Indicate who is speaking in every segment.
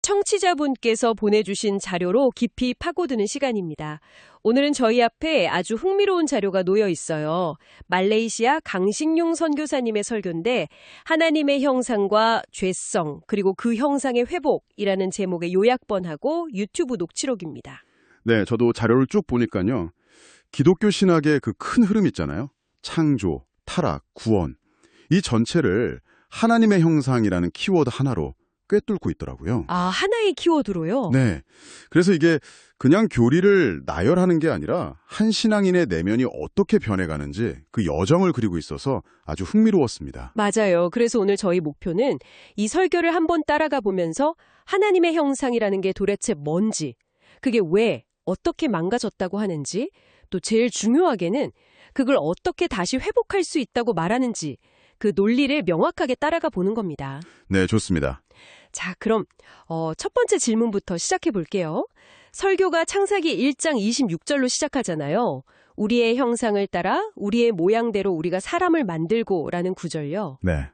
Speaker 1: 청취자분께서 보내주신 자료로 깊이 파고드는 시간입니다. 오늘은 저희 앞에 아주 흥미로운 자료가 놓여 있어요. 말레이시아 강식용 선교사님의 설교인데 하나님의 형상과 죄성 그리고 그 형상의 회복이라는 제목의 요약본하고 유튜브 녹취록입니다.
Speaker 2: 네, 저도 자료를 쭉 보니까요. 기독교 신학의 그 큰 흐름 있잖아요. 창조, 타락, 구원. 이 전체를 하나님의 형상이라는 키워드 하나로 꿰뚫고 있더라고요.
Speaker 1: 아, 하나의 키워드로요?
Speaker 2: 네. 그래서 이게 그냥 교리를 나열하는 게 아니라 한 신앙인의 내면이 어떻게 변해가는지 그 여정을 그리고 있어서 아주 흥미로웠습니다.
Speaker 1: 맞아요. 그래서 오늘 저희 목표는 이 설교를 한번 따라가 보면서 하나님의 형상이라는 게 도대체 뭔지, 그게 왜, 어떻게 망가졌다고 하는지, 또 제일 중요하게는 그걸 어떻게 다시 회복할 수 있다고 말하는지 그 논리를 명확하게 따라가 보는 겁니다.
Speaker 2: 네, 좋습니다.
Speaker 1: 자, 그럼 첫 번째 질문부터 시작해 볼게요. 설교가 창세기 1장 26절로 시작하잖아요. 우리의 형상을 따라 우리의 모양대로 우리가 사람을 만들고라는 구절요.
Speaker 2: 네.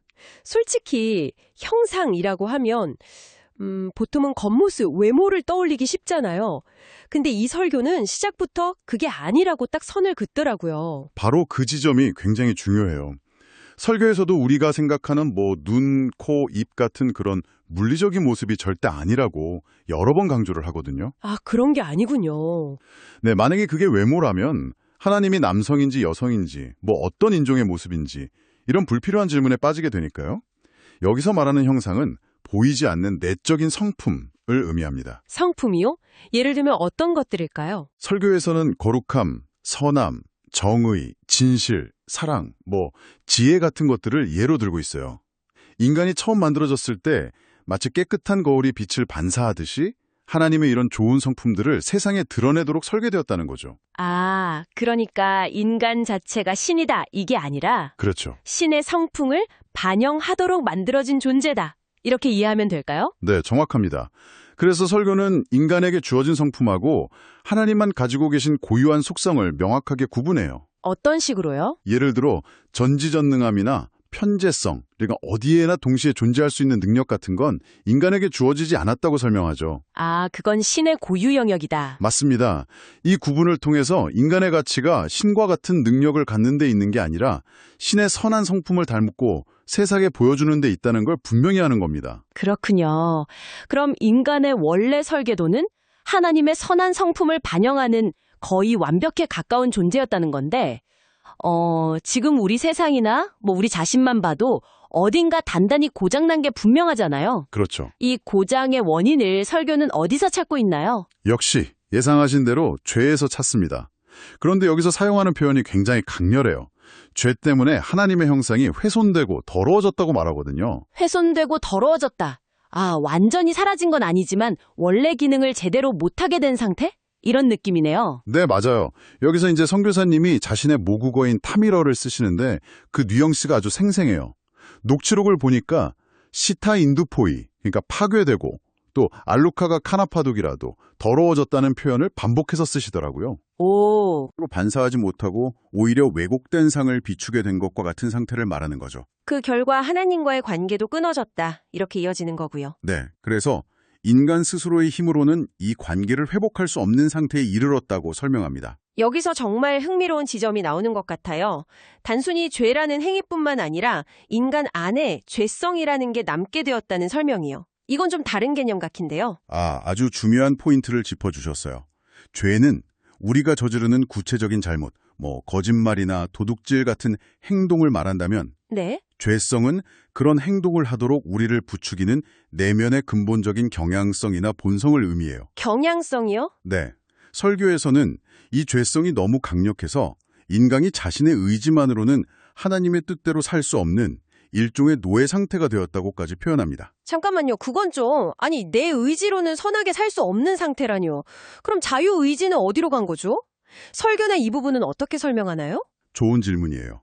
Speaker 1: 솔직히 형상이라고 하면 보통은 겉모습, 외모를 떠올리기 쉽잖아요. 근데 이 설교는 시작부터 그게 아니라고 딱 선을 긋더라고요.
Speaker 2: 바로 그 지점이 굉장히 중요해요. 설교에서도 우리가 생각하는 눈, 코, 입 같은 그런 물리적인 모습이 절대 아니라고 여러 번 강조를 하거든요.
Speaker 1: 아, 그런 게 아니군요.
Speaker 2: 네, 만약에 그게 외모라면 하나님이 남성인지 여성인지 어떤 인종의 모습인지 이런 불필요한 질문에 빠지게 되니까요. 여기서 말하는 형상은 보이지 않는 내적인 성품을 의미합니다.
Speaker 1: 성품이요? 예를 들면 어떤 것들일까요?
Speaker 2: 설교에서는 거룩함, 선함, 정의, 진실, 사랑, 지혜 같은 것들을 예로 들고 있어요. 인간이 처음 만들어졌을 때 마치 깨끗한 거울이 빛을 반사하듯이 하나님의 이런 좋은 성품들을 세상에 드러내도록 설계되었다는 거죠.
Speaker 1: 아, 그러니까 인간 자체가 신이다, 이게 아니라
Speaker 2: 그렇죠.
Speaker 1: 신의 성품을 반영하도록 만들어진 존재다. 이렇게 이해하면 될까요?
Speaker 2: 네, 정확합니다. 그래서 설교는 인간에게 주어진 성품하고 하나님만 가지고 계신 고유한 속성을 명확하게 구분해요.
Speaker 1: 어떤 식으로요?
Speaker 2: 예를 들어 전지전능함이나 편재성, 그러니까 어디에나 동시에 존재할 수 있는 능력 같은 건 인간에게 주어지지 않았다고 설명하죠.
Speaker 1: 아, 그건 신의 고유 영역이다.
Speaker 2: 맞습니다. 이 구분을 통해서 인간의 가치가 신과 같은 능력을 갖는 데 있는 게 아니라 신의 선한 성품을 닮고 세상에 보여주는 데 있다는 걸 분명히 하는 겁니다.
Speaker 1: 그렇군요. 그럼 인간의 원래 설계도는 하나님의 선한 성품을 반영하는 거의 완벽에 가까운 존재였다는 건데 지금 우리 세상이나 우리 자신만 봐도 어딘가 단단히 고장난 게 분명하잖아요.
Speaker 2: 그렇죠.
Speaker 1: 이 고장의 원인을 설교는 어디서 찾고 있나요?
Speaker 2: 역시 예상하신 대로 죄에서 찾습니다. 그런데 여기서 사용하는 표현이 굉장히 강렬해요. 죄 때문에 하나님의 형상이 훼손되고 더러워졌다고 말하거든요.
Speaker 1: 훼손되고 더러워졌다. 아, 완전히 사라진 건 아니지만 원래 기능을 제대로 못하게 된 상태? 이런 느낌이네요.
Speaker 2: 네, 맞아요. 여기서 이제 선교사님이 자신의 모국어인 타밀어를 쓰시는데 그 뉘앙스가 아주 생생해요. 녹취록을 보니까 시타 인두포이, 그러니까 파괴되고 또 알루카가 카나파독이라도 더러워졌다는 표현을 반복해서 쓰시더라고요.
Speaker 1: 오,
Speaker 2: 반사하지 못하고 오히려 왜곡된 상을 비추게 된 것과 같은 상태를 말하는 거죠.
Speaker 1: 그 결과 하나님과의 관계도 끊어졌다. 이렇게 이어지는 거고요.
Speaker 2: 네, 그래서 인간 스스로의 힘으로는 이 관계를 회복할 수 없는 상태에 이르렀다고 설명합니다.
Speaker 1: 여기서 정말 흥미로운 지점이 나오는 것 같아요. 단순히 죄라는 행위뿐만 아니라 인간 안에 죄성이라는 게 남게 되었다는 설명이요. 이건 좀 다른 개념 같긴데요.
Speaker 2: 아주 중요한 포인트를 짚어주셨어요. 죄는 우리가 저지르는 구체적인 잘못, 거짓말이나 도둑질 같은 행동을 말한다면
Speaker 1: 네?
Speaker 2: 죄성은 그런 행동을 하도록 우리를 부추기는 내면의 근본적인 경향성이나 본성을 의미해요.
Speaker 1: 경향성이요?
Speaker 2: 네. 설교에서는 이 죄성이 너무 강력해서 인간이 자신의 의지만으로는 하나님의 뜻대로 살 수 없는 일종의 노예 상태가 되었다고까지 표현합니다.
Speaker 1: 잠깐만요. 그건 좀, 내 의지로는 선하게 살 수 없는 상태라뇨. 그럼 자유의지는 어디로 간 거죠? 설교나 이 부분은 어떻게 설명하나요?
Speaker 2: 좋은 질문이에요.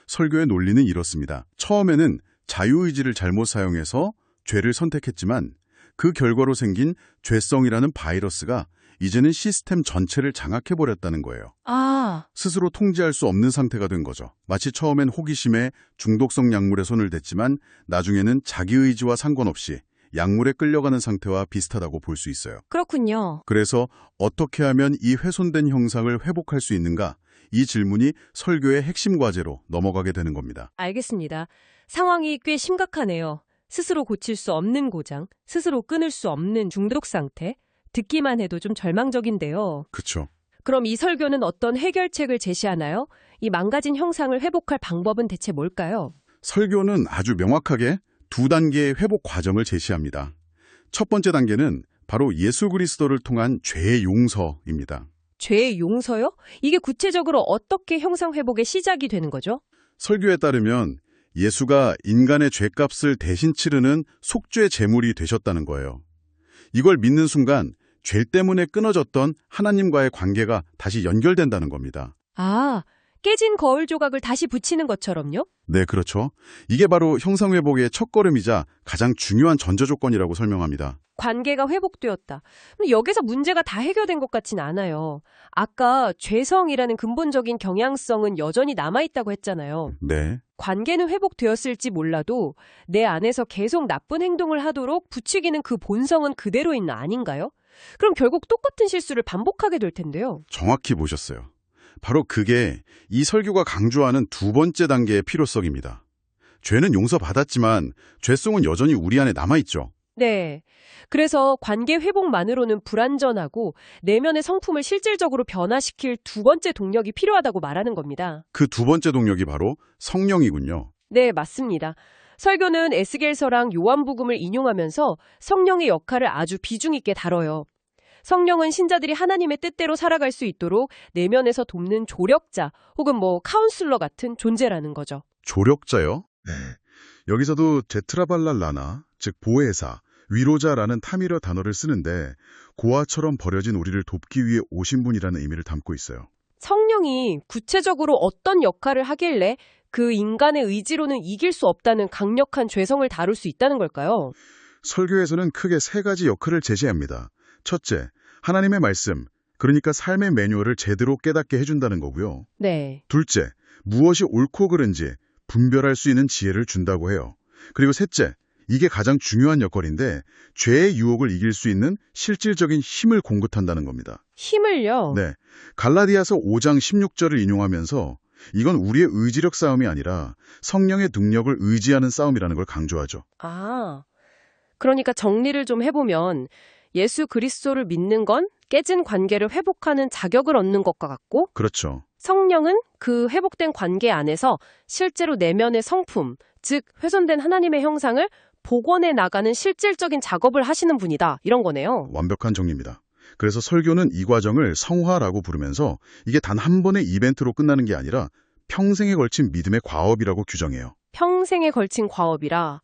Speaker 2: 설교의 논리는 이렇습니다. 처음에는 자유의지를 잘못 사용해서 죄를 선택했지만 그 결과로 생긴 죄성이라는 바이러스가 이제는 시스템 전체를 장악해버렸다는 거예요.
Speaker 1: 아,
Speaker 2: 스스로 통제할 수 없는 상태가 된 거죠. 마치 처음엔 호기심에 중독성 약물에 손을 댔지만 나중에는 자기 의지와 상관없이 약물에 끌려가는 상태와 비슷하다고 볼 수 있어요.
Speaker 3: 그렇군요.
Speaker 2: 그래서 어떻게 하면 이 훼손된 형상을 회복할 수 있는가? 이 질문이 설교의 핵심 과제로 넘어가게 되는 겁니다.
Speaker 1: 알겠습니다. 상황이 꽤 심각하네요. 스스로 고칠 수 없는 고장, 스스로 끊을 수 없는 중독 상태. 듣기만 해도 좀 절망적인데요.
Speaker 2: 그렇죠.
Speaker 1: 그럼 이 설교는 어떤 해결책을 제시하나요? 이 망가진 형상을 회복할 방법은 대체 뭘까요?
Speaker 2: 설교는 아주 명확하게 두 단계의 회복 과정을 제시합니다. 첫 번째 단계는 바로 예수 그리스도를 통한 죄의 용서입니다.
Speaker 1: 죄의 용서요? 이게 구체적으로 어떻게 형상 회복의 시작이 되는 거죠?
Speaker 2: 설교에 따르면 예수가 인간의 죄값을 대신 치르는 속죄 제물이 되셨다는 거예요. 이걸 믿는 순간 죄 때문에 끊어졌던 하나님과의 관계가 다시 연결된다는 겁니다.
Speaker 1: 아, 깨진 거울 조각을 다시 붙이는 것처럼요?
Speaker 2: 네, 그렇죠. 이게 바로 형상회복의 첫걸음이자 가장 중요한 전제조건이라고 설명합니다.
Speaker 1: 관계가 회복되었다. 근데 여기서 문제가 다 해결된 것 같진 않아요. 아까 죄성이라는 근본적인 경향성은 여전히 남아있다고 했잖아요.
Speaker 2: 네,
Speaker 1: 관계는 회복되었을지 몰라도 내 안에서 계속 나쁜 행동을 하도록 부추기는 그 본성은 그대로인 거 아닌가요? 그럼 결국 똑같은 실수를 반복하게 될 텐데요.
Speaker 2: 정확히 보셨어요. 바로 그게 이 설교가 강조하는 두 번째 단계의 필요성입니다. 죄는 용서받았지만 죄성은 여전히 우리 안에 남아있죠.
Speaker 1: 네. 그래서 관계 회복만으로는 불완전하고 내면의 성품을 실질적으로 변화시킬 두 번째 동력이 필요하다고 말하는 겁니다.
Speaker 2: 그 두 번째 동력이 바로 성령이군요.
Speaker 1: 네, 맞습니다. 설교는 에스겔서랑 요한복음을 인용하면서 성령의 역할을 아주 비중 있게 다뤄요. 성령은 신자들이 하나님의 뜻대로 살아갈 수 있도록 내면에서 돕는 조력자 혹은 카운슬러 같은 존재라는 거죠.
Speaker 2: 조력자요? 네. 여기서도 제트라발랄라나, 즉 보혜사, 위로자라는 타미르 단어를 쓰는데 고아처럼 버려진 우리를 돕기 위해 오신 분이라는 의미를 담고 있어요.
Speaker 1: 성령이 구체적으로 어떤 역할을 하길래 그 인간의 의지로는 이길 수 없다는 강력한 죄성을 다룰 수 있다는 걸까요?
Speaker 2: 설교에서는 크게 세 가지 역할을 제시합니다. 첫째, 하나님의 말씀, 그러니까 삶의 매뉴얼을 제대로 깨닫게 해준다는 거고요.
Speaker 1: 네.
Speaker 2: 둘째, 무엇이 옳고 그른지 분별할 수 있는 지혜를 준다고 해요. 그리고 셋째, 이게 가장 중요한 역할인데 죄의 유혹을 이길 수 있는 실질적인 힘을 공급한다는 겁니다.
Speaker 1: 힘을요?
Speaker 2: 네, 갈라디아서 5장 16절을 인용하면서 이건 우리의 의지력 싸움이 아니라 성령의 능력을 의지하는 싸움이라는 걸 강조하죠.
Speaker 1: 아, 그러니까 정리를 좀 해보면 예수 그리스도를 믿는 건 깨진 관계를 회복하는 자격을 얻는 것과 같고
Speaker 2: 그렇죠.
Speaker 1: 성령은 그 회복된 관계 안에서 실제로 내면의 성품, 즉 훼손된 하나님의 형상을 복원해 나가는 실질적인 작업을 하시는 분이다. 이런 거네요.
Speaker 2: 완벽한 정리입니다. 그래서 설교는 이 과정을 성화라고 부르면서 이게 단 한 번의 이벤트로 끝나는 게 아니라 평생에 걸친 믿음의 과업이라고 규정해요.
Speaker 1: 평생에 걸친 과업이라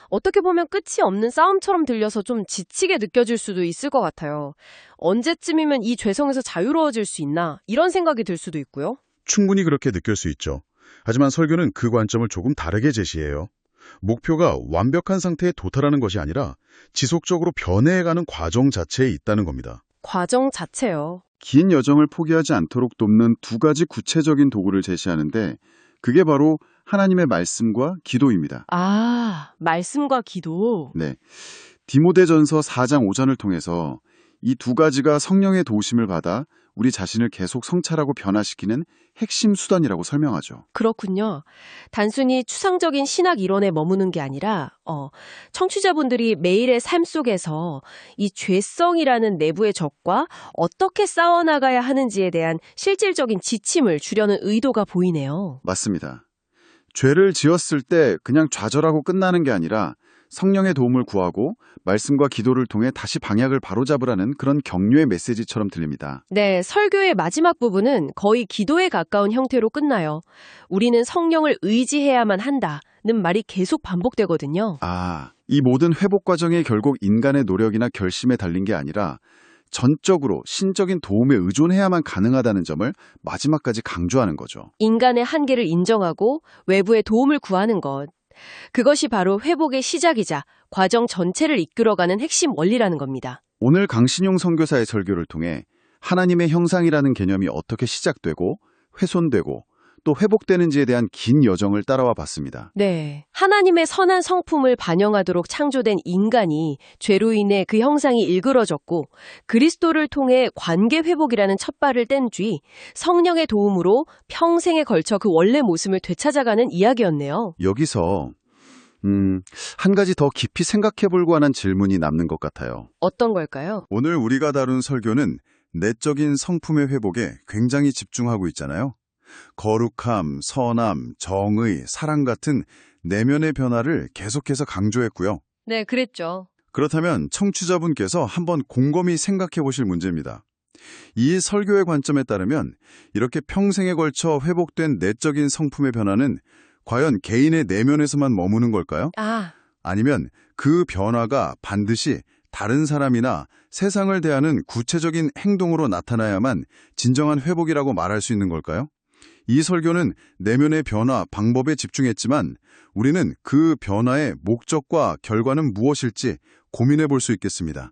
Speaker 1: 어떻게 보면 끝이 없는 싸움처럼 들려서 좀 지치게 느껴질 수도 있을 것 같아요. 언제쯤이면 이 죄성에서 자유로워질 수 있나 이런 생각이 들 수도 있고요.
Speaker 2: 충분히 그렇게 느낄 수 있죠. 하지만 설교는 그 관점을 조금 다르게 제시해요. 목표가 완벽한 상태에 도달하는 것이 아니라 지속적으로 변해가는 과정 자체에 있다는 겁니다.
Speaker 1: 과정 자체요.
Speaker 4: 긴 여정을 포기하지 않도록 돕는 두 가지 구체적인 도구를 제시하는데 그게 바로 하나님의 말씀과 기도입니다.
Speaker 1: 아, 말씀과 기도.
Speaker 4: 네, 디모데전서 4장 5절을 통해서 이 두 가지가 성령의 도우심을 받아 우리 자신을 계속 성찰하고 변화시키는 핵심 수단이라고 설명하죠.
Speaker 1: 그렇군요. 단순히 추상적인 신학 이론에 머무는 게 아니라 청취자분들이 매일의 삶 속에서 이 죄성이라는 내부의 적과 어떻게 싸워나가야 하는지에 대한 실질적인 지침을 주려는 의도가 보이네요.
Speaker 4: 맞습니다. 죄를 지었을 때 그냥 좌절하고 끝나는 게 아니라 성령의 도움을 구하고 말씀과 기도를 통해 다시 방향을 바로잡으라는 그런 격려의 메시지처럼 들립니다.
Speaker 1: 네, 설교의 마지막 부분은 거의 기도에 가까운 형태로 끝나요. 우리는 성령을 의지해야만 한다는 말이 계속 반복되거든요.
Speaker 4: 이 모든 회복 과정이 결국 인간의 노력이나 결심에 달린 게 아니라 전적으로 신적인 도움에 의존해야만 가능하다는 점을 마지막까지 강조하는 거죠.
Speaker 1: 인간의 한계를 인정하고 외부의 도움을 구하는 것. 그것이 바로 회복의 시작이자 과정 전체를 이끌어가는 핵심 원리라는 겁니다.
Speaker 4: 오늘 강신용 선교사의 설교를 통해 하나님의 형상이라는 개념이 어떻게 시작되고 훼손되고 또 회복되는지에 대한 긴 여정을 따라와 봤습니다.
Speaker 1: 네. 하나님의 선한 성품을 반영하도록 창조된 인간이 죄로 인해 그 형상이 일그러졌고 그리스도를 통해 관계 회복이라는 첫발을 뗀 뒤 성령의 도움으로 평생에 걸쳐 그 원래 모습을 되찾아가는 이야기였네요.
Speaker 4: 여기서 한 가지 더 깊이 생각해 볼 만한 질문이 남는 것 같아요.
Speaker 1: 어떤 걸까요?
Speaker 2: 오늘 우리가 다룬 설교는 내적인 성품의 회복에 굉장히 집중하고 있잖아요. 거룩함, 선함, 정의, 사랑 같은 내면의 변화를 계속해서 강조했고요.
Speaker 1: 네, 그랬죠.
Speaker 2: 그렇다면 청취자분께서 한번 곰곰이 생각해 보실 문제입니다. 이 설교의 관점에 따르면 이렇게 평생에 걸쳐 회복된 내적인 성품의 변화는 과연 개인의 내면에서만 머무는 걸까요? 아니면 그 변화가 반드시 다른 사람이나 세상을 대하는 구체적인 행동으로 나타나야만 진정한 회복이라고 말할 수 있는 걸까요? 이 설교는 내면의 변화, 방법에 집중했지만 우리는 그 변화의 목적과 결과는 무엇일지 고민해 볼 수 있겠습니다.